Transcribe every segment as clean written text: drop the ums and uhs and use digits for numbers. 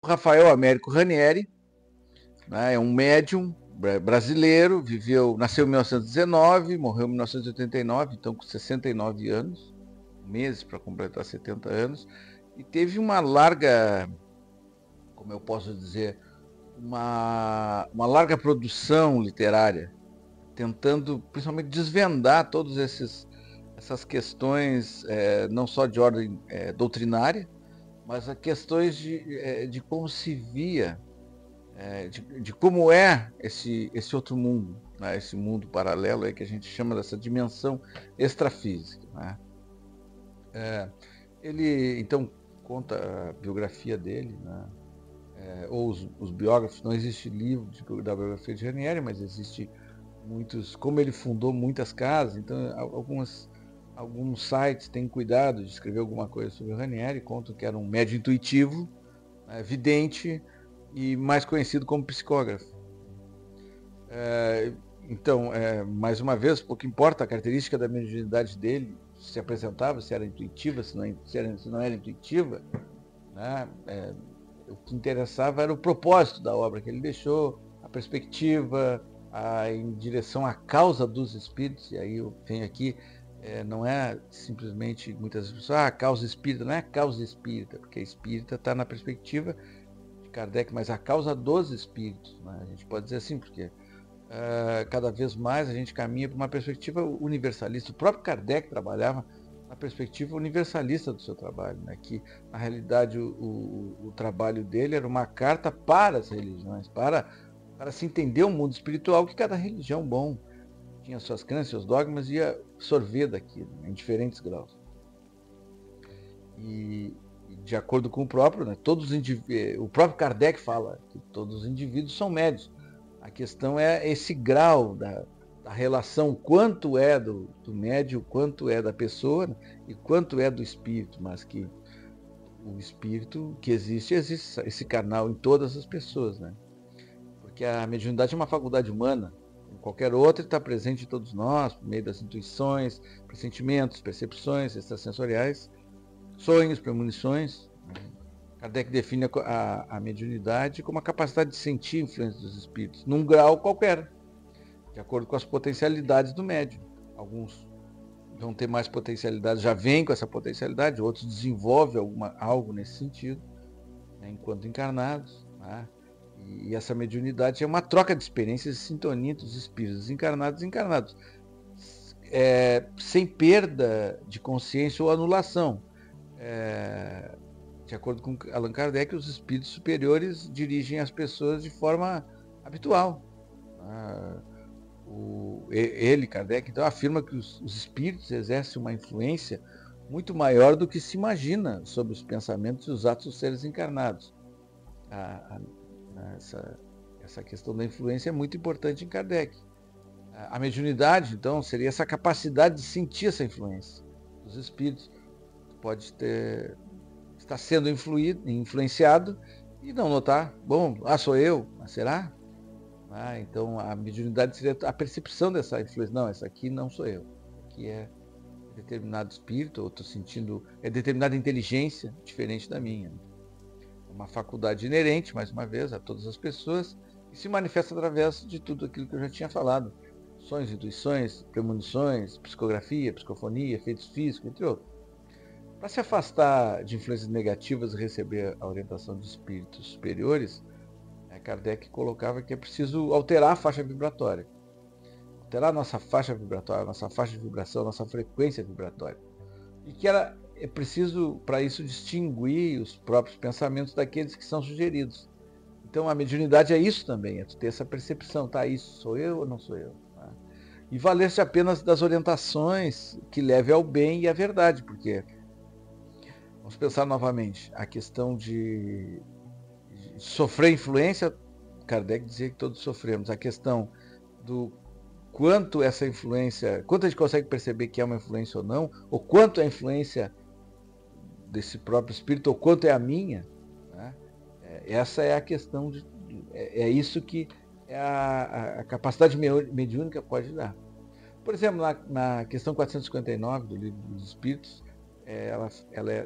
Rafael Américo Ranieri, né, é um médium brasileiro, nasceu em 1919, morreu em 1989, então com 69 anos, meses para completar 70 anos, e teve uma larga, como eu posso dizer, uma larga produção literária, tentando principalmente desvendar todas essas questões, não só de ordem doutrinária, mas as questões de como se via, de como é esse outro mundo, né? Esse mundo paralelo aí que a gente chama dessa dimensão extrafísica. Né? Ele, então, conta a biografia dele, né? Ou os biógrafos, não existe livro da biografia de Ranieri, mas existe muitos, como ele fundou muitas casas, então alguns sites têm cuidado de escrever alguma coisa sobre o Ranieri, contam que era um médium intuitivo, vidente e mais conhecido como psicógrafo. Então, mais uma vez, pouco importa a característica da mediunidade dele, se apresentava, se era intuitiva, se não era intuitiva, né? O que interessava era o propósito da obra que ele deixou, a perspectiva, em direção à causa dos espíritos, e aí eu venho aqui, não é simplesmente muitas pessoas, a causa espírita, não é a causa espírita, porque a espírita está na perspectiva de Kardec, mas a causa dos espíritos, né? A gente pode dizer assim, porque cada vez mais a gente caminha para uma perspectiva universalista. O próprio Kardec trabalhava na perspectiva universalista do seu trabalho, né? Que na realidade o trabalho dele era uma carta para as religiões, para se entender o mundo espiritual, que cada religião bom tinha suas crenças, seus dogmas, e ia sorver daquilo, né, em diferentes graus. E de acordo com o próprio, né, o próprio Kardec fala que todos os indivíduos são médios. A questão é esse grau da relação, quanto é do médium, quanto é da pessoa, né, e quanto é do espírito, mas que o espírito que existe esse canal em todas as pessoas, né? Porque a mediunidade é uma faculdade humana, como qualquer outra, está presente em todos nós, por meio das intuições, pressentimentos, percepções extrasensoriais, sonhos, premonições. Kardec define a mediunidade como a capacidade de sentir a influência dos espíritos, num grau qualquer, de acordo com as potencialidades do médium. Alguns vão ter mais potencialidade, já vêm com essa potencialidade, outros desenvolvem algo nesse sentido, né, enquanto encarnados. Né? E essa mediunidade é uma troca de experiências e sintonia entre os espíritos encarnados e encarnados, sem perda de consciência ou anulação. De acordo com Allan Kardec, os espíritos superiores dirigem as pessoas de forma habitual. Ele, Kardec, então, afirma que os espíritos exercem uma influência muito maior do que se imagina sobre os pensamentos e os atos dos seres encarnados. Essa questão da influência é muito importante em Kardec. A mediunidade, então, seria essa capacidade de sentir essa influência dos espíritos. Pode estar sendo influenciado e não notar. Bom, sou eu, mas será? Então, a mediunidade seria a percepção dessa influência. Não, essa aqui não sou eu. Aqui é determinado espírito, eu estou sentindo, é determinada inteligência diferente da minha. Uma faculdade inerente, mais uma vez, a todas as pessoas, e se manifesta através de tudo aquilo que eu já tinha falado. Sonhos, intuições, premonições, psicografia, psicofonia, efeitos físicos, entre outros. Para se afastar de influências negativas e receber a orientação de espíritos superiores, Kardec colocava que é preciso alterar a faixa vibratória. Alterar a nossa faixa vibratória, nossa faixa de vibração, nossa frequência vibratória. E que é preciso, para isso, distinguir os próprios pensamentos daqueles que são sugeridos. Então, a mediunidade é isso também, é ter essa percepção, tá, isso sou eu ou não sou eu? Tá? E valer-se apenas das orientações que levem ao bem e à verdade, porque, vamos pensar novamente, a questão de sofrer influência, Kardec dizia que todos sofremos, a questão do quanto essa influência, quanto a gente consegue perceber que é uma influência ou não, ou quanto é a influência desse próprio espírito, ou quanto é a minha, né? Essa é a questão, é isso que a capacidade mediúnica pode dar. Por exemplo, na questão 459 do Livro dos Espíritos, ela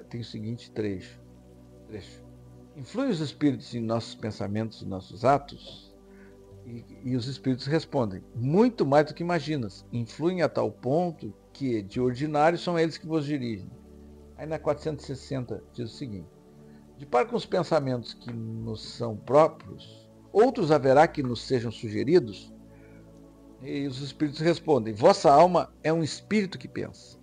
tem o seguinte trecho. Influem os espíritos em nossos pensamentos e nossos atos? E os espíritos respondem, muito mais do que imaginas. Influem a tal ponto que, de ordinário, são eles que vos dirigem. Aí na 460 diz o seguinte, de par com os pensamentos que nos são próprios, outros haverá que nos sejam sugeridos? E os espíritos respondem, vossa alma é um espírito que pensa.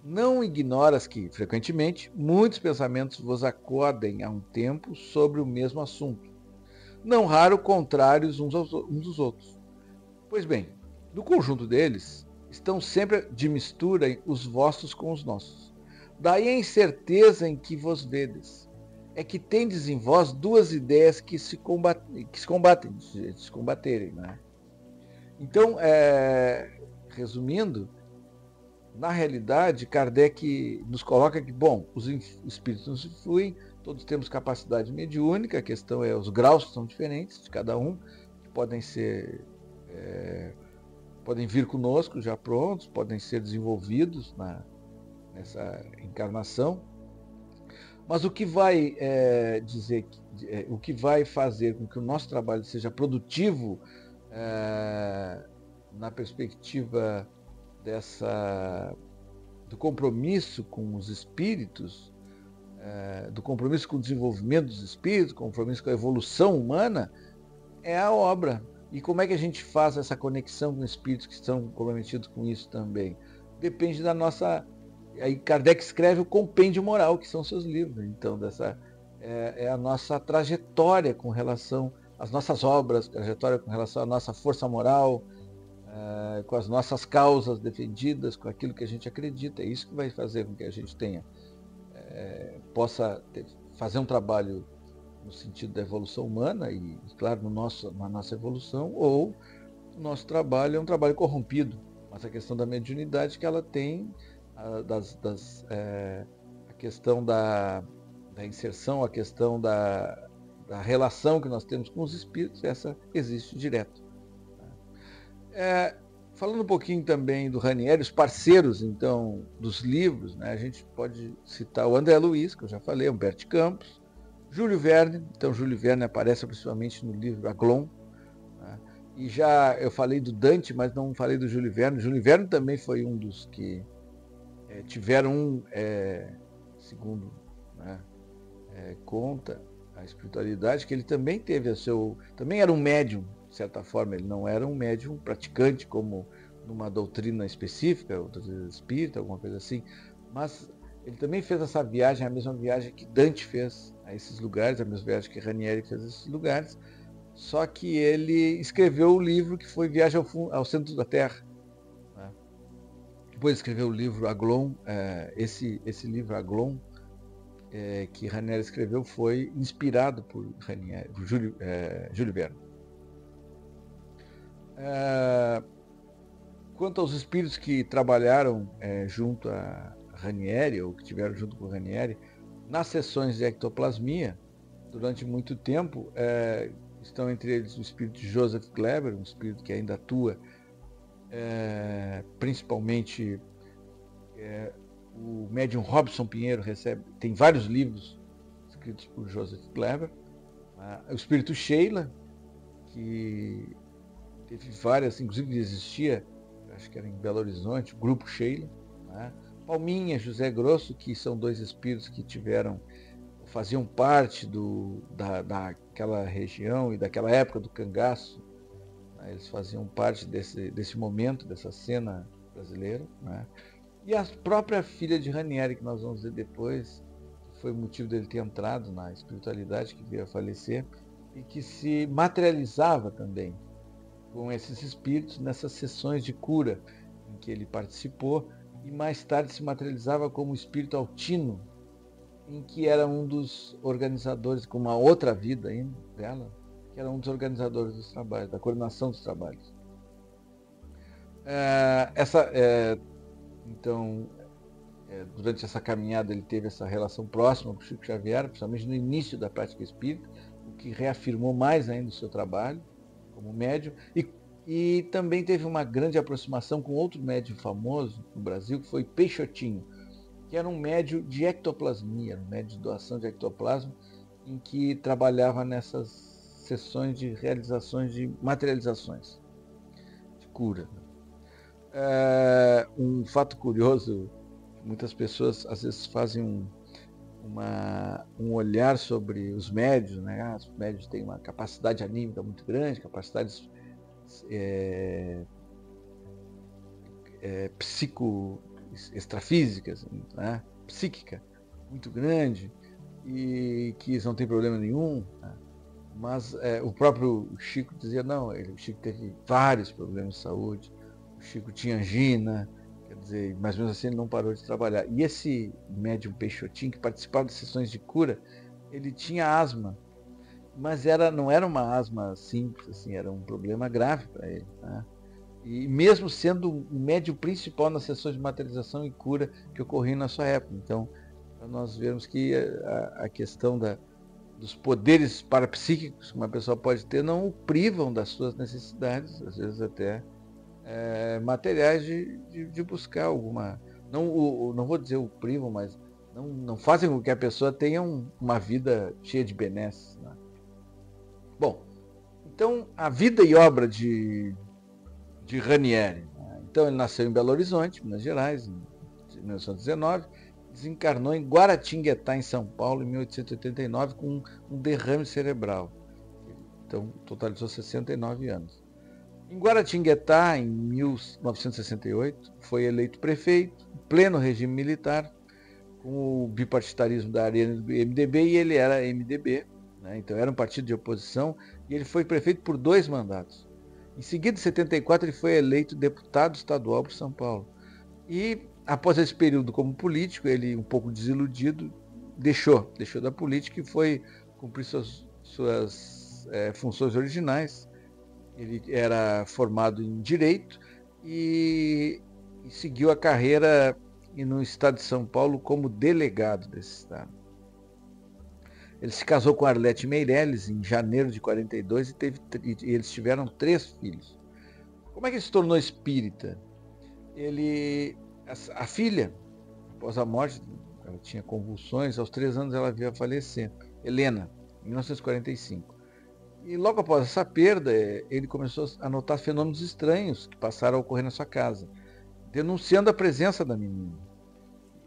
Não ignoras que, frequentemente, muitos pensamentos vos acodem a um tempo sobre o mesmo assunto, não raro contrários uns dos outros. Pois bem, no conjunto deles, estão sempre de mistura os vossos com os nossos. Daí a incerteza em que vos vedes. É que tendes em vós duas ideias que se combaterem. Né? Então, resumindo, na realidade, Kardec nos coloca que, bom, os espíritos nos influem, todos temos capacidade mediúnica, a questão é os graus que são diferentes de cada um, que podem ser, podem vir conosco já prontos, podem ser desenvolvidos nessa encarnação, mas o que vai o que vai fazer com que o nosso trabalho seja produtivo na perspectiva do compromisso com os espíritos, do compromisso com o desenvolvimento dos espíritos, compromisso com a evolução humana, é a obra. E como é que a gente faz essa conexão com espíritos que estão comprometidos com isso também? Depende da nossa... Aí Kardec escreve o Compêndio Moral, que são seus livros. Então, é a nossa trajetória com relação às nossas obras, trajetória com relação à nossa força moral, com as nossas causas defendidas, com aquilo que a gente acredita. É isso que vai fazer com que a gente possa fazer um trabalho no sentido da evolução humana e, claro, na nossa evolução, ou o nosso trabalho é um trabalho corrompido. Mas a questão da mediunidade que ela tem, a questão da inserção, a questão da relação que nós temos com os espíritos, essa existe direto. Falando um pouquinho também do Ranieri, os parceiros, então, dos livros, né, a gente pode citar o André Luiz, que eu já falei, Humberto Campos, Júlio Verne. Então, Júlio Verne aparece principalmente no livro Aglon, né, e já eu falei do Dante, mas não falei do Júlio Verne. Júlio Verne também foi um dos que tiveram, segundo, né, conta a espiritualidade, que ele também teve também era um médium, de certa forma. Ele não era um médium praticante, como numa doutrina específica, doutrina espírita, alguma coisa assim, mas ele também fez essa viagem, a mesma viagem que Dante fez a esses lugares, a mesma viagem que Ranieri fez a esses lugares, só que ele escreveu o livro que foi Viagem ao Centro da Terra. Né? Depois escreveu o livro Aglon, esse livro Aglon, que Ranieri escreveu, foi inspirado por Júlio Verne. Quanto aos espíritos que trabalharam junto a Ranieri, ou que tiveram junto com Ranieri, nas sessões de ectoplasmia, durante muito tempo, estão entre eles o espírito de Joseph Kleber, um espírito que ainda atua, principalmente o médium Robson Pinheiro tem vários livros escritos por Joseph Kleber, o espírito Sheila, que teve várias, inclusive existia, acho que era em Belo Horizonte, o grupo Sheila, né? Palminha, José Grosso, que são dois espíritos que faziam parte daquela região e daquela época do cangaço, né? Eles faziam parte desse momento, dessa cena brasileira, né? E a própria filha de Ranieri, que nós vamos ver depois, que foi o motivo dele ter entrado na espiritualidade, que veio a falecer, e que se materializava também com esses espíritos nessas sessões de cura em que ele participou, e mais tarde se materializava como espírito altino, em que era um dos organizadores, com uma outra vida ainda dela, que era um dos organizadores dos trabalhos, da coordenação dos trabalhos. Então, durante essa caminhada ele teve essa relação próxima com o Chico Xavier, principalmente no início da prática espírita, o que reafirmou mais ainda o seu trabalho como médium, e também teve uma grande aproximação com outro médium famoso no Brasil, que foi Peixotinho, que era um médium de ectoplasmia, um médium de doação de ectoplasma, em que trabalhava nessas sessões de realizações de materializações, de cura. Um fato curioso, muitas pessoas às vezes fazem um olhar sobre os médiuns, né? Os médiuns têm uma capacidade anímica muito grande, capacidades psico extrafísicas, né? Psíquica muito grande, e que não tem problema nenhum, né? Mas o próprio Chico dizia, não, o Chico teve vários problemas de saúde, o Chico tinha angina, quer dizer, mas mesmo assim ele não parou de trabalhar. E esse médium Peixotinho, que participava de sessões de cura, ele tinha asma, mas não era uma asma simples, assim, era um problema grave para ele, né? E mesmo sendo o médium principal nas sessões de materialização e cura que ocorriam na sua época. Então, para nós vermos que a questão dos poderes parapsíquicos que uma pessoa pode ter não o privam das suas necessidades, às vezes até materiais de buscar alguma... Não vou dizer o privam, mas não fazem com que a pessoa tenha uma vida cheia de benesses, né? Bom, então a vida e obra de Ranieri, né? Então ele nasceu em Belo Horizonte, Minas Gerais, em 1919, desencarnou em Guaratinguetá, em São Paulo, em 1889, com um derrame cerebral. Então totalizou 69 anos. Em Guaratinguetá, em 1968, foi eleito prefeito, em pleno regime militar, com o bipartidarismo da Arena do MDB, e ele era MDB, né? Então era um partido de oposição, e ele foi prefeito por 2 mandatos. Em seguida, em 74, ele foi eleito deputado estadual por São Paulo. E após esse período como político, ele, um pouco desiludido, deixou da política e foi cumprir suas funções originais. Ele era formado em Direito e seguiu a carreira no estado de São Paulo como delegado desse estado. Ele se casou com Arlete Meirelles em janeiro de 42 e eles tiveram 3 filhos. Como é que ele se tornou espírita? A filha, após a morte, ela tinha convulsões, aos 3 anos ela veio a falecer, Helena, em 1945. E logo após essa perda, ele começou a notar fenômenos estranhos que passaram a ocorrer na sua casa, denunciando a presença da menina.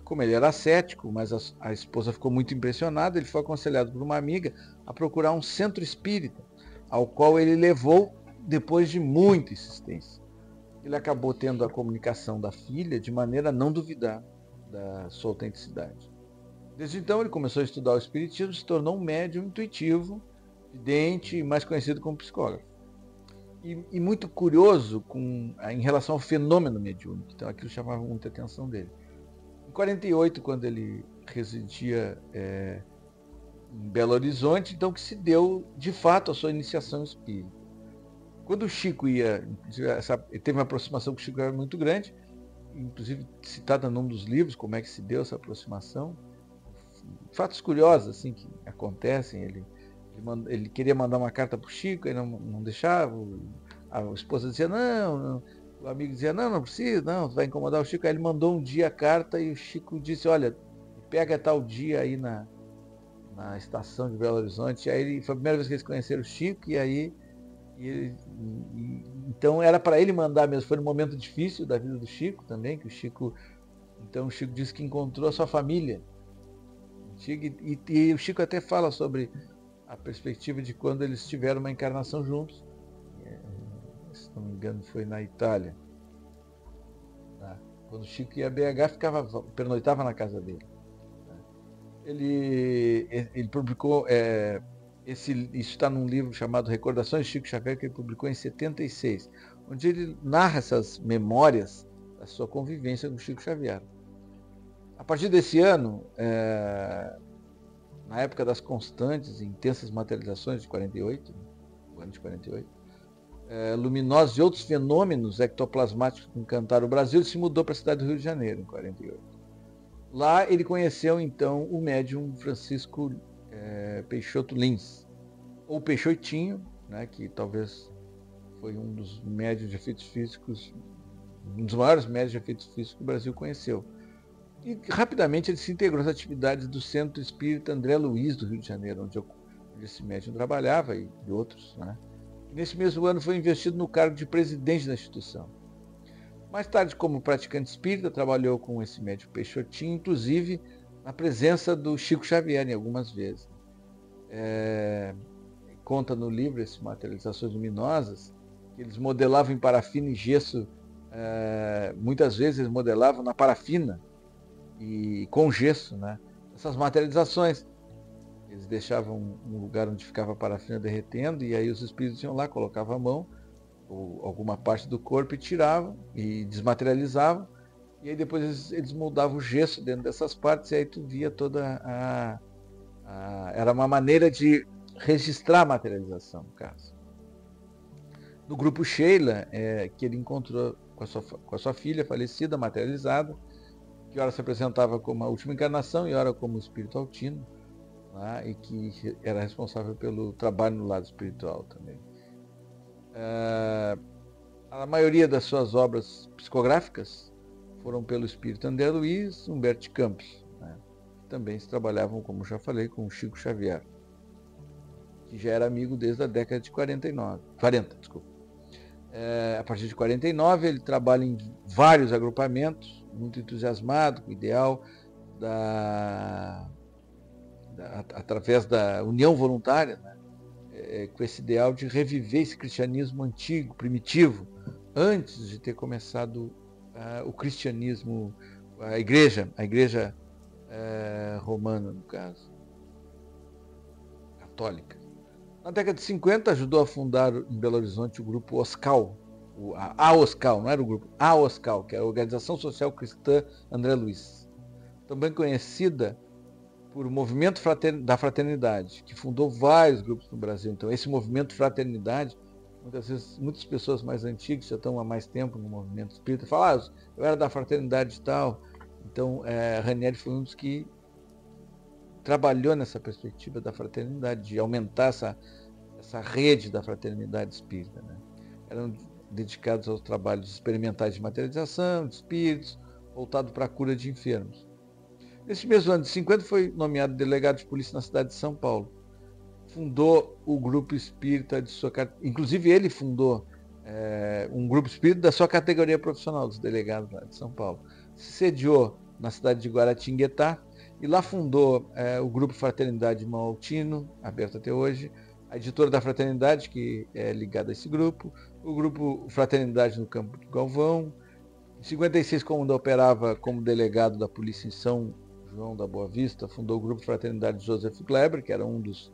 Como ele era cético, mas a esposa ficou muito impressionada, ele foi aconselhado por uma amiga a procurar um centro espírita, ao qual ele levou depois de muita insistência. Ele acabou tendo a comunicação da filha de maneira a não duvidar da sua autenticidade. Desde então ele começou a estudar o espiritismo e se tornou um médium intuitivo, vidente e mais conhecido como psicógrafo. E muito curioso em relação ao fenômeno mediúnico, então aquilo chamava muita atenção dele. Em 48, quando ele residia em Belo Horizonte, então que se deu de fato a sua iniciação espírita. Quando o Chico ia, ele teve uma aproximação com o Chico, era muito grande, inclusive citada num dos livros, como é que se deu essa aproximação. Fatos curiosos assim que acontecem. Ele queria mandar uma carta para o Chico, ele não deixava, a esposa dizia não, o amigo dizia não precisa, não, vai incomodar o Chico. Aí ele mandou um dia a carta e o Chico disse, olha, pega tal dia aí na estação de Belo Horizonte. Aí foi a primeira vez que eles conheceram o Chico, e aí então era para ele mandar mesmo. Foi um momento difícil da vida do Chico também, que o Chico disse que encontrou a sua família. E o Chico até fala sobre a perspectiva de quando eles tiveram uma encarnação juntos. Se não me engano, foi na Itália. Quando o Chico ia a BH, pernoitava na casa dele. Ele publicou, isso está num livro chamado Recordações de Chico Xavier, que ele publicou em 76, onde ele narra essas memórias da sua convivência com Chico Xavier. A partir desse ano, na época das constantes e intensas materializações de 48, o ano de 48, luminosos e outros fenômenos ectoplasmáticos que encantaram o Brasil, ele se mudou para a cidade do Rio de Janeiro, em 48. Lá ele conheceu, então, o médium Francisco Peixoto Lins, ou Peixotinho, né, que talvez foi um dos médiuns de efeitos físicos, um dos maiores médiuns de efeitos físicos que o Brasil conheceu. E rapidamente ele se integrou às atividades do Centro Espírita André Luiz, do Rio de Janeiro, onde esse médium trabalhava e outros, né? E nesse mesmo ano foi investido no cargo de presidente da instituição. Mais tarde, como praticante espírita, trabalhou com esse médium Peixotinho, inclusive na presença do Chico Xavier em algumas vezes. Conta no livro, essas materializações luminosas, que eles modelavam em parafina e gesso, muitas vezes eles modelavam na parafina e com gesso, né? Essas materializações. Eles deixavam um lugar onde ficava a parafina derretendo, e aí os espíritos iam lá, colocavam a mão, ou alguma parte do corpo, e tiravam, e desmaterializavam, e aí depois eles moldavam o gesso dentro dessas partes, e aí tu via toda era uma maneira de registrar a materialização, no caso. No grupo Sheila, que ele encontrou com a sua filha falecida, materializada, que ora se apresentava como a última encarnação e ora como o espírito altino, né, e que era responsável pelo trabalho no lado espiritual também. A maioria das suas obras psicográficas foram pelo espírito André Luiz, Humberto Campos, né, que também se trabalhavam, como já falei, com o Chico Xavier, que já era amigo desde a década de 40. A partir de 49 ele trabalha em vários agrupamentos, muito entusiasmado com o ideal através da união voluntária, né, com esse ideal de reviver esse cristianismo antigo, primitivo, antes de ter começado o cristianismo, a igreja romana, no caso, católica. Na década de 50, ajudou a fundar em Belo Horizonte o grupo OSCAL, a OSCAL, não era o grupo, a OSCAL, que é a Organização Social Cristã André Luiz, também conhecida por Movimento da Fraternidade, que fundou vários grupos no Brasil. Então, esse Movimento Fraternidade, muitas vezes, muitas pessoas mais antigas, já estão há mais tempo no movimento espírita, falam, eu era da fraternidade e tal. Então, Ranieri foi um dos que trabalhou nessa perspectiva da fraternidade, de aumentar essa rede da fraternidade espírita, né? Eram dedicados aos trabalhos experimentais de materialização, de espíritos, voltado para a cura de enfermos. Nesse mesmo ano de 50 foi nomeado delegado de polícia na cidade de São Paulo. Fundou o grupo espírita de sua... Inclusive ele fundou um grupo espírita da sua categoria profissional, dos delegados lá de São Paulo. Se sediou na cidade de Guaratinguetá e lá fundou o grupo Fraternidade Irmão Altino, aberto até hoje, a editora da Fraternidade, que é ligada a esse grupo, o grupo Fraternidade no Campo do Galvão. Em 56, quando operava como delegado da polícia em São João da Boa Vista, fundou o grupo Fraternidade Joseph Kleber, que era um dos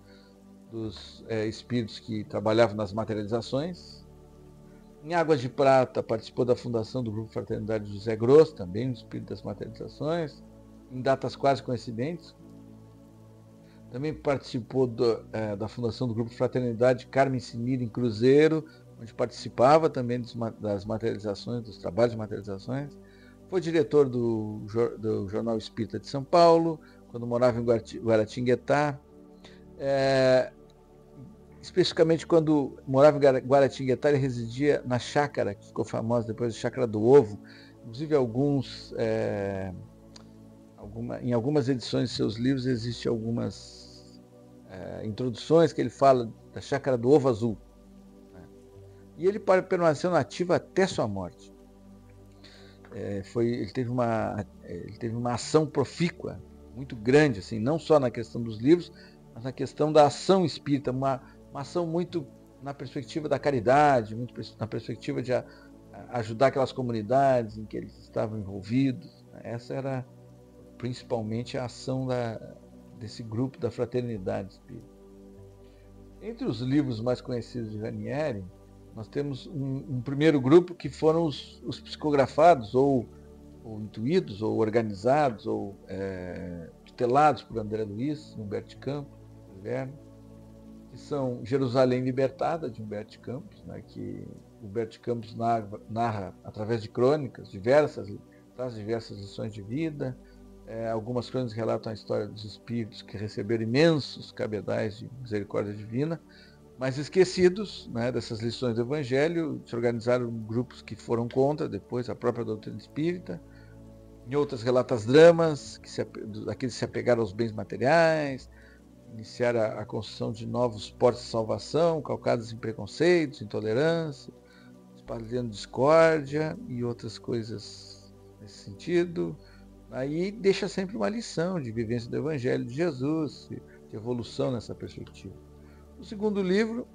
espíritos que trabalhavam nas materializações. Em Águas de Prata, participou da fundação do grupo Fraternidade José Grosso, também um espírito das materializações, em datas quase coincidentes. Também participou da fundação do grupo Fraternidade Carmen Sinira, em Cruzeiro, onde participava também das materializações, dos trabalhos de materializações. Foi diretor do Jornal Espírita de São Paulo, quando morava em Guaratinguetá. Especificamente quando morava em Guaratinguetá, ele residia na chácara, que ficou famosa depois da Chácara do Ovo. Inclusive, em algumas edições de seus livros existem algumas introduções que ele fala da Chácara do Ovo Azul. E ele permaneceu nativo até sua morte. Ele teve uma ação profícua, muito grande, assim, não só na questão dos livros, mas na questão da ação espírita, uma ação muito na perspectiva da caridade, muito na perspectiva de ajudar aquelas comunidades em que eles estavam envolvidos. Essa era principalmente a ação desse grupo da Fraternidade Espírita. Entre os livros mais conhecidos de Ranieri, nós temos um primeiro grupo que foram os psicografados, ou intuídos, ou organizados, ou tutelados por André Luiz, Humberto Campos, que são Jerusalém Libertada, de Humberto Campos, né, que Humberto Campos narra através de crônicas, traz diversas lições de vida. Algumas crônicas relatam a história dos espíritos que receberam imensos cabedais de misericórdia divina, mas esquecidos, né, dessas lições do Evangelho. Se organizaram grupos que foram contra depois a própria doutrina espírita. Em outras relata as dramas, daqueles que se apegaram aos bens materiais, iniciar a construção de novos portos de salvação, calcados em preconceitos, intolerância, espalhando discórdia e outras coisas nesse sentido. Aí deixa sempre uma lição de vivência do Evangelho de Jesus, de evolução nessa perspectiva. No segundo livro,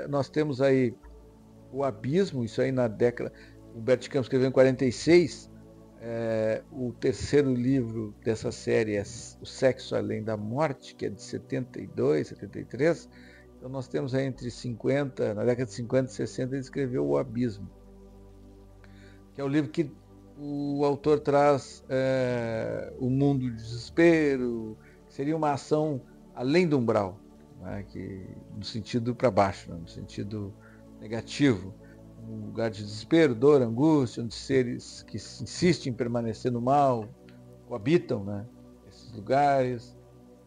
nós temos aí o Abismo, isso aí na década... Humberto de Campos escreveu em 46, o terceiro livro dessa série é O Sexo Além da Morte, que é de 72, 73. Então nós temos aí na década de 50 e 60, ele escreveu O Abismo, que é o livro que o autor traz o mundo do desespero, seria uma ação além do umbral, né, no sentido para baixo, né, no sentido negativo. Um lugar de desespero, dor, angústia, onde seres que insistem em permanecer no mal coabitam, né, esses lugares,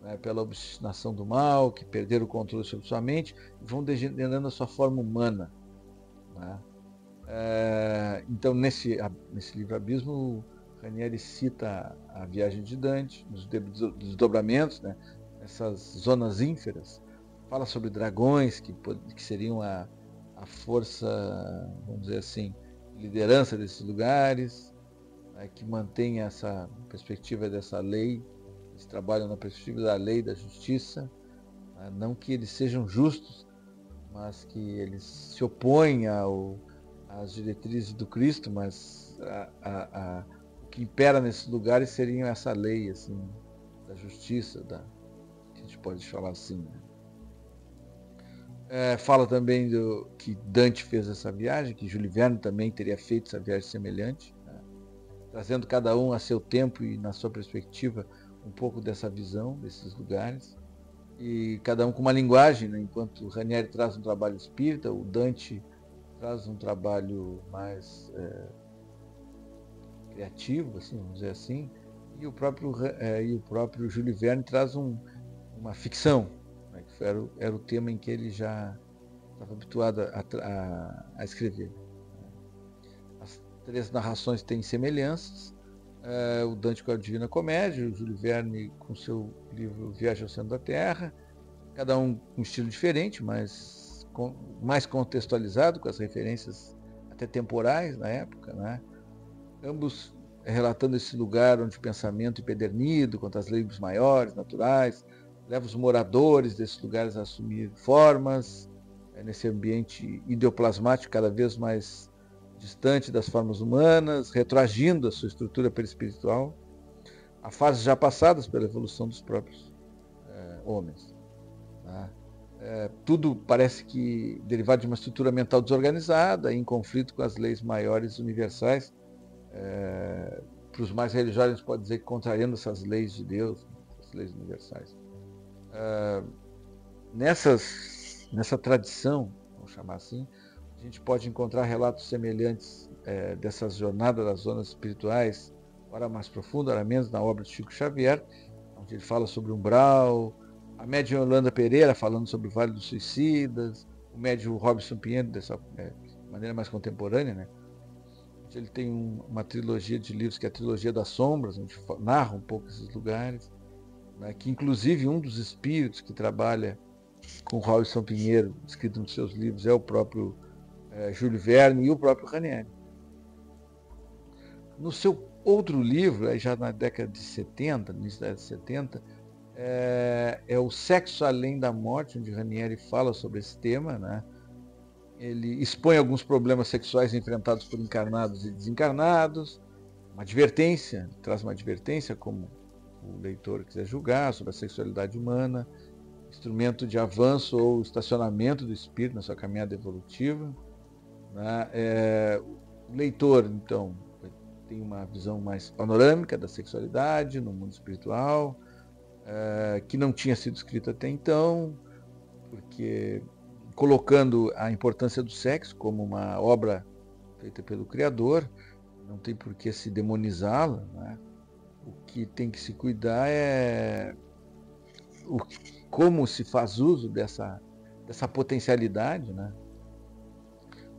né, pela obstinação do mal, que perderam o controle sobre sua mente e vão degenerando a sua forma humana, né. Então, nesse livro Abismo, Ranieri cita a viagem de Dante, os desdobramentos, né, essas zonas ínferas, fala sobre dragões que seriam a força, vamos dizer assim, liderança desses lugares, né, que mantém essa perspectiva dessa lei, eles trabalham na perspectiva da lei, da justiça, né, não que eles sejam justos, mas que eles se opõem às diretrizes do Cristo, mas o que impera nesses lugares seria essa lei assim, da justiça, que a gente pode falar assim, né? Fala também que Dante fez essa viagem, que Júlio Verne também teria feito essa viagem semelhante, né? Trazendo cada um a seu tempo e na sua perspectiva um pouco dessa visão desses lugares, e cada um com uma linguagem, né? Enquanto o Ranieri traz um trabalho espírita, o Dante traz um trabalho mais criativo, assim, vamos dizer assim, e o próprio Júlio Verne traz uma ficção, né, que era o tema em que ele já estava habituado a escrever. As três narrações têm semelhanças, o Dante com a Divina Comédia, o Júlio Verne com seu livro Viagem ao Centro da Terra, cada um com um estilo diferente, mas mais contextualizado, com as referências até temporais na época, né? Ambos relatando esse lugar onde o pensamento empedernido contra as leis maiores, naturais, leva os moradores desses lugares a assumir formas, nesse ambiente ideoplasmático cada vez mais distante das formas humanas, retroagindo a sua estrutura perispiritual, a fases já passadas pela evolução dos próprios homens. Tá? Tudo parece que derivado de uma estrutura mental desorganizada, em conflito com as leis maiores universais. Para os mais religiosos, a gente pode dizer que contrariando essas leis de Deus, essas leis universais. Nessa tradição, vamos chamar assim, a gente pode encontrar relatos semelhantes dessas jornadas das zonas espirituais, ora mais profunda, ora menos, na obra de Chico Xavier, onde ele fala sobre o umbral, a médium Yolanda Pereira falando sobre o Vale dos Suicidas, o médium Robson Pinheiro, dessa maneira mais contemporânea, né? Ele tem uma trilogia de livros, que é a Trilogia das Sombras, onde narra um pouco esses lugares, né? Que inclusive um dos espíritos que trabalha com Robson Pinheiro, escrito nos seus livros, é o próprio Júlio Verne e o próprio Ranieri. No seu outro livro, já na década de 70, no início da década de 70, é O Sexo Além da Morte, onde Ranieri fala sobre esse tema, né? Ele expõe alguns problemas sexuais enfrentados por encarnados e desencarnados, uma advertência, traz uma advertência, como o leitor quiser julgar, sobre a sexualidade humana, instrumento de avanço ou estacionamento do espírito na sua caminhada evolutiva, né? O leitor, então, tem uma visão mais panorâmica da sexualidade no mundo espiritual, que não tinha sido escrito até então, porque colocando a importância do sexo como uma obra feita pelo Criador, não tem por que se demonizá-la, né? O que tem que se cuidar é como se faz uso dessa potencialidade, né?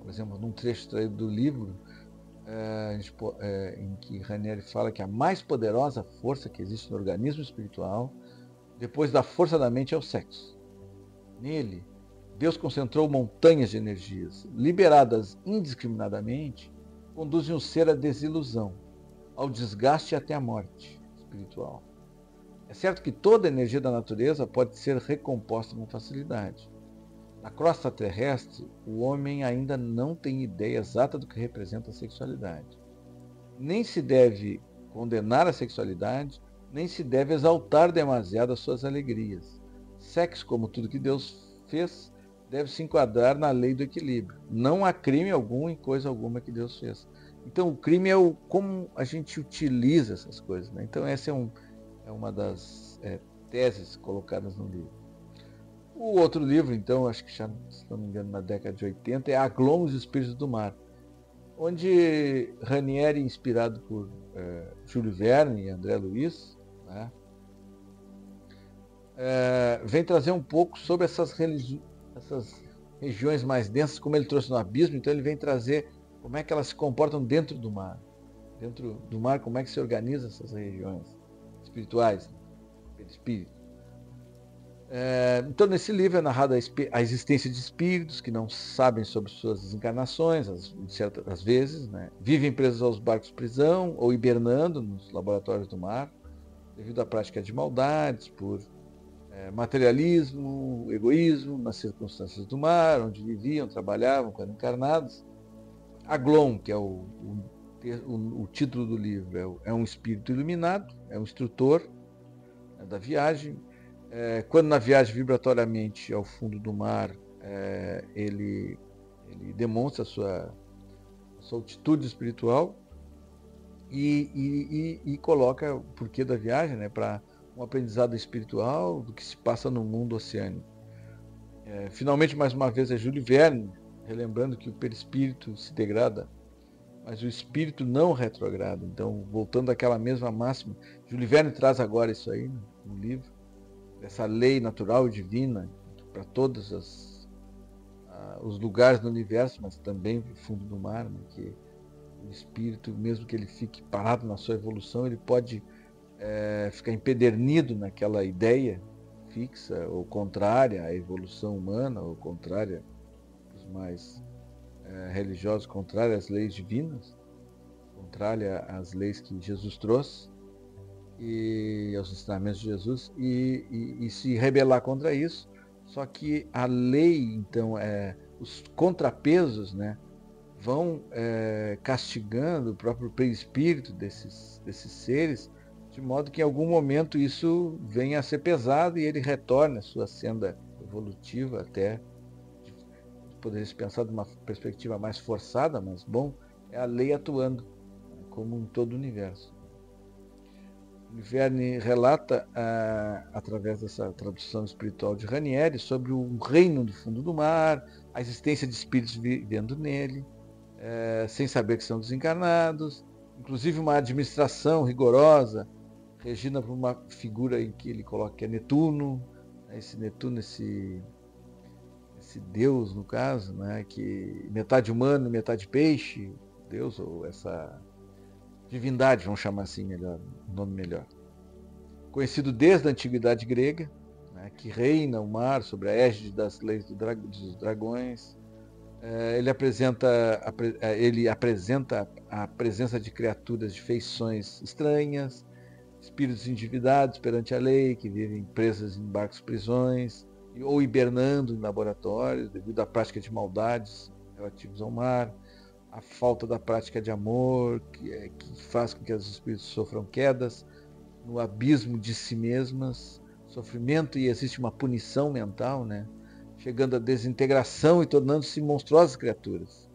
Por exemplo, num trecho extraído do livro, em que Ranieri fala que a mais poderosa força que existe no organismo espiritual, depois da força da mente, é o sexo. Nele, Deus concentrou montanhas de energias, liberadas indiscriminadamente, conduzem o ser à desilusão, ao desgaste e até à morte espiritual. É certo que toda a energia da natureza pode ser recomposta com facilidade. Na crosta terrestre, o homem ainda não tem ideia exata do que representa a sexualidade. Nem se deve condenar a sexualidade, nem se deve exaltar demasiado as suas alegrias. Sexo, como tudo que Deus fez, deve se enquadrar na lei do equilíbrio. Não há crime algum em coisa alguma que Deus fez. Então, o crime é como a gente utiliza essas coisas, né? Então, essa é uma das teses colocadas no livro. O outro livro, então, acho que já, se não me engano, na década de 80, é Aglom, os Espíritos do Mar, onde Ranieri, inspirado por Júlio Verne e André Luiz, né, vem trazer um pouco sobre essas regiões mais densas, como ele trouxe no Abismo. Então ele vem trazer como é que elas se comportam dentro do mar. Dentro do mar, como é que se organizam essas regiões espirituais, perispírito. Então, nesse livro é narrada a existência de espíritos que não sabem sobre suas desencarnações, às vezes, né? Vivem presos aos barcos prisão ou hibernando nos laboratórios do mar, devido à prática de maldades, por materialismo, egoísmo, nas circunstâncias do mar, onde viviam, trabalhavam quando encarnados. Aglom, que é o título do livro, é um espírito iluminado, é um instrutor, né, da viagem. Quando na viagem vibratoriamente ao fundo do mar, ele demonstra a sua altitude espiritual e coloca o porquê da viagem, né, para um aprendizado espiritual do que se passa no mundo oceânico. Finalmente, mais uma vez, é Júlio Verne, relembrando que o perispírito se degrada, mas o espírito não retrograda. Então, voltando àquela mesma máxima, Júlio Verne traz agora isso aí no livro, essa lei natural e divina para todos os lugares do universo, mas também no fundo do mar, né, que o espírito, mesmo que ele fique parado na sua evolução, ele pode ficar empedernido naquela ideia fixa ou contrária à evolução humana, ou contrária os mais religiosos, contrária às leis divinas, contrária às leis que Jesus trouxe e aos ensinamentos de Jesus, e se rebelar contra isso. Só que a lei, então, os contrapesos, né, vão castigando o próprio perispírito desses seres, de modo que em algum momento isso venha a ser pesado e ele retorne à sua senda evolutiva, até poderia se pensar de uma perspectiva mais forçada, mas bom, é a lei atuando, né, como em todo o universo. Verne relata, através dessa tradução espiritual de Ranieri, sobre um reino do fundo do mar, a existência de espíritos vivendo nele, sem saber que são desencarnados, inclusive uma administração rigorosa, regida por uma figura em que ele coloca que é Netuno, esse Netuno, esse Deus, no caso, né, que metade humano, metade peixe, Deus, ou essa divindade, vamos chamar assim melhor, um nome melhor. Conhecido desde a antiguidade grega, né, que reina o mar sob a égide das leis dos dragões. Ele apresenta a presença de criaturas de feições estranhas, espíritos endividados perante a lei, que vivem presas em barcos prisões, ou hibernando em laboratórios, devido à prática de maldades relativas ao mar, a falta da prática de amor, que faz com que os espíritos sofram quedas no abismo de si mesmas, sofrimento, e existe uma punição mental, né, chegando à desintegração e tornando-se monstruosas criaturas.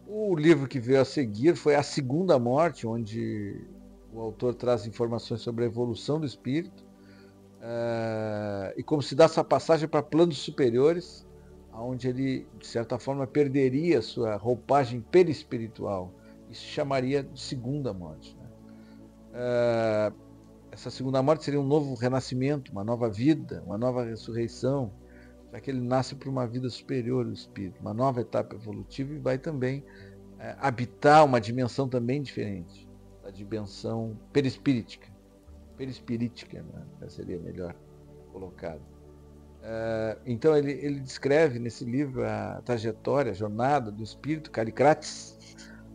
O livro que veio a seguir foi A Segunda Morte, onde o autor traz informações sobre a evolução do espírito, e como se dá essa passagem para planos superiores, onde ele, de certa forma, perderia sua roupagem perispiritual. Isso chamaria de segunda morte, né? Essa segunda morte seria um novo renascimento, uma nova vida, uma nova ressurreição, já que ele nasce para uma vida superior, o espírito, uma nova etapa evolutiva, e vai também habitar uma dimensão também diferente, a dimensão perispirítica. Perispirítica, né? Seria melhor colocado. Então ele descreve nesse livro a trajetória, a jornada do espírito Calicrates,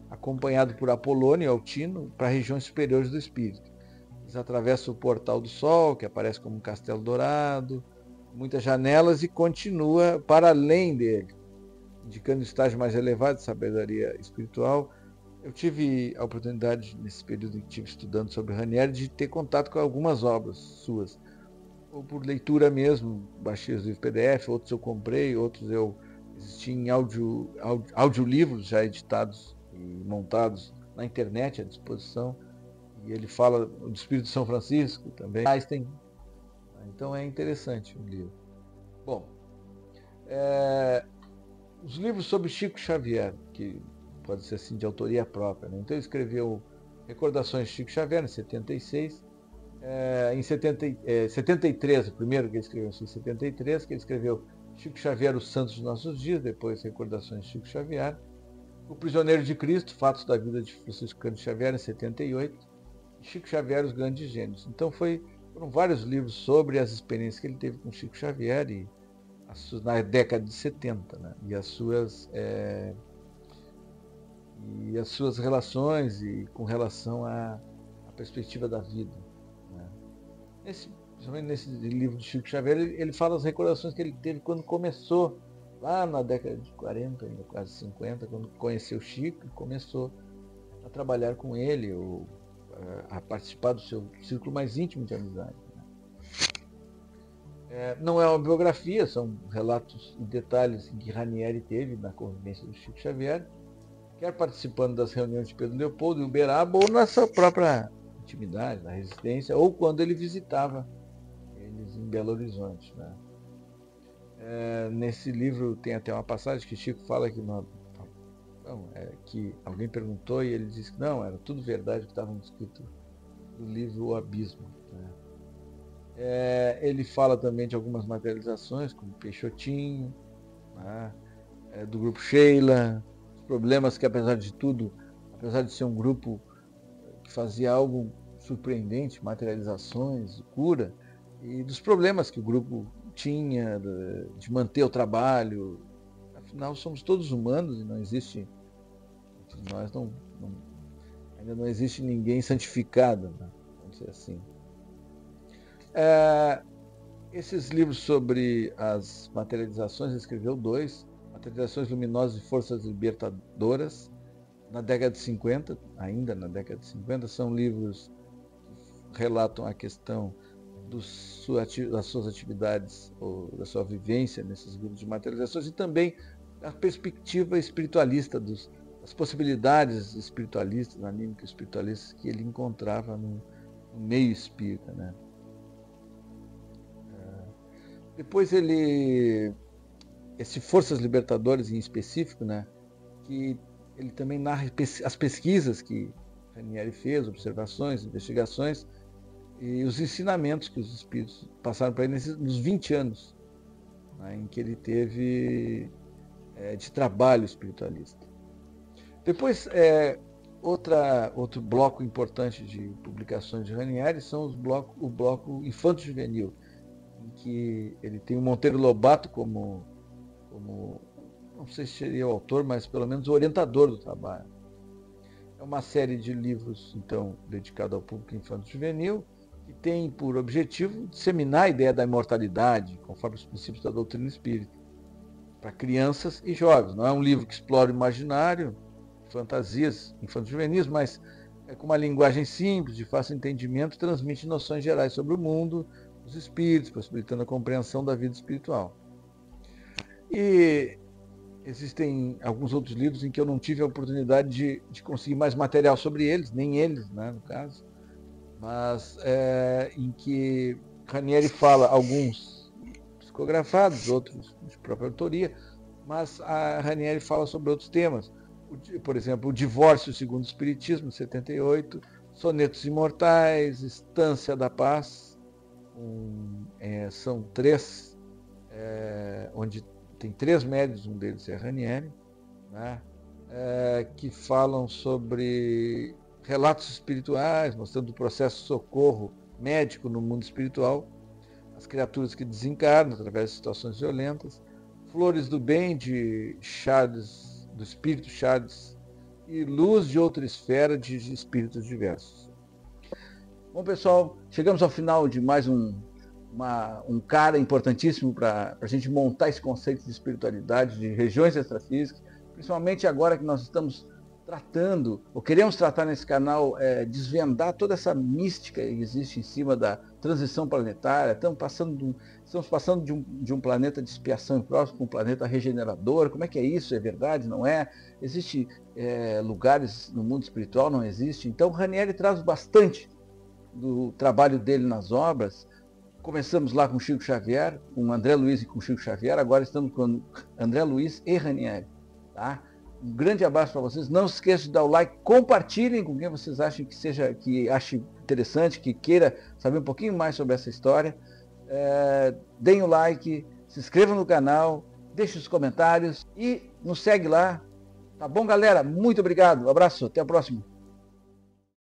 acompanhado por Apolônio e Altino, para regiões superiores do espírito. Eles atravessam o portal do sol, que aparece como um castelo dourado, muitas janelas, e continua para além dele, indicando o estágio mais elevado de sabedoria espiritual. Eu tive a oportunidade, nesse período em que estive estudando sobre Ranieri, de ter contato com algumas obras suas, ou por leitura mesmo. Baixei os livros PDF, outros eu comprei, outros existiam em audiolivros já editados e montados na internet à disposição. E ele fala do Espírito de São Francisco também. Einstein. Então é interessante o livro. Bom, os livros sobre Chico Xavier, que pode ser assim de autoria própria, né? Então ele escreveu Recordações de Chico Xavier em 76, em 73, o primeiro que ele escreveu em 73, que ele escreveu Chico Xavier, Os Santos de Nossos Dias, depois Recordações de Chico Xavier, O Prisioneiro de Cristo, Fatos da Vida de Francisco Cândido Xavier, em 78, e Chico Xavier, Os Grandes Gênios. Então foram vários livros sobre as experiências que ele teve com Chico Xavier na década de 70, né? E as suas relações com relação à perspectiva da vida, né? Principalmente nesse livro de Chico Xavier, ele fala as recordações que ele teve quando começou, lá na década de 40, ainda quase 50, quando conheceu Chico e começou a trabalhar com ele, ou a participar do seu círculo mais íntimo de amizade. Não é uma biografia, são relatos e detalhes que Ranieri teve na convivência do Chico Xavier, quer participando das reuniões de Pedro Leopoldo e Uberaba, ou na sua própria intimidade, na residência, ou quando ele visitava eles em Belo Horizonte, né? Nesse livro tem até uma passagem que Chico fala que alguém perguntou e ele disse que não, era tudo verdade que estava escrito no livro O Abismo, né? Ele fala também de algumas materializações, como Peixotinho, né? Do grupo Sheila, os problemas que, apesar de tudo, apesar de ser um grupo que fazia algo surpreendente, materializações, cura, e dos problemas que o grupo tinha de manter o trabalho. Afinal, somos todos humanos e não existe, entre nós ainda não existe ninguém santificado, né? Vamos dizer assim. Esses livros sobre as materializações, ele escreveu 2, Materializações Luminosas e Forças Libertadoras, na década de 50, ainda na década de 50, são livros que relatam a questão das suas atividades ou da sua vivência nesses grupos de materializações, e também a perspectiva espiritualista das possibilidades espiritualistas, anímicas espiritualistas que ele encontrava no meio espírita, né? Depois esse Forças Libertadoras em específico, né, que ele também narra as pesquisas que Ranieri fez, observações, investigações e os ensinamentos que os espíritos passaram para ele nos 20 anos, né, em que ele teve de trabalho espiritualista. Depois, outro bloco importante de publicações de Ranieri são o bloco infanto-juvenil, em que ele tem o Monteiro Lobato como não sei se seria o autor, mas pelo menos o orientador do trabalho. É uma série de livros, então, dedicado ao público infanto-juvenil, que tem por objetivo disseminar a ideia da imortalidade, conforme os princípios da doutrina espírita, para crianças e jovens. Não é um livro que explora o imaginário, fantasias infanto-juvenis, mas com uma linguagem simples, de fácil entendimento, transmite noções gerais sobre o mundo, os espíritos, possibilitando a compreensão da vida espiritual. E existem alguns outros livros em que eu não tive a oportunidade de conseguir mais material sobre eles, nem eles, né, no caso, mas em que Ranieri fala, alguns psicografados, outros de própria autoria, mas a Ranieri fala sobre outros temas. Por exemplo, o Divórcio segundo o Espiritismo, de 78, Sonetos Imortais, Estância da Paz, são 3, onde tem 3 médios, um deles é Ranieri, né? que falam sobre relatos espirituais, mostrando o processo de socorro médico no mundo espiritual, as criaturas que desencarnam através de situações violentas, Flores do Bem, de Charles, do espírito Charles, e Luz de Outra Esfera, de espíritos diversos. Bom, pessoal, chegamos ao final de mais um cara importantíssimo para a gente montar esse conceito de espiritualidade, de regiões extrafísicas, principalmente agora que nós estamos tratando, ou queremos tratar nesse canal, desvendar toda essa mística que existe em cima da transição planetária. Estamos passando de um planeta de expiação e próximo para um planeta regenerador. Como é que é isso? É verdade? Não é? Existem lugares no mundo espiritual? Não existe? Então, Ranieri traz bastante do trabalho dele nas obras. Começamos lá com Chico Xavier, com André Luiz e com Chico Xavier, agora estamos com André Luiz e Ranieri. Tá? Um grande abraço para vocês. Não se esqueçam de dar o like, compartilhem com quem vocês acham que ache interessante, que queira saber um pouquinho mais sobre essa história. Deem o like, se inscrevam no canal, deixem os comentários e nos segue lá. Tá bom, galera? Muito obrigado. Um abraço, até a próxima.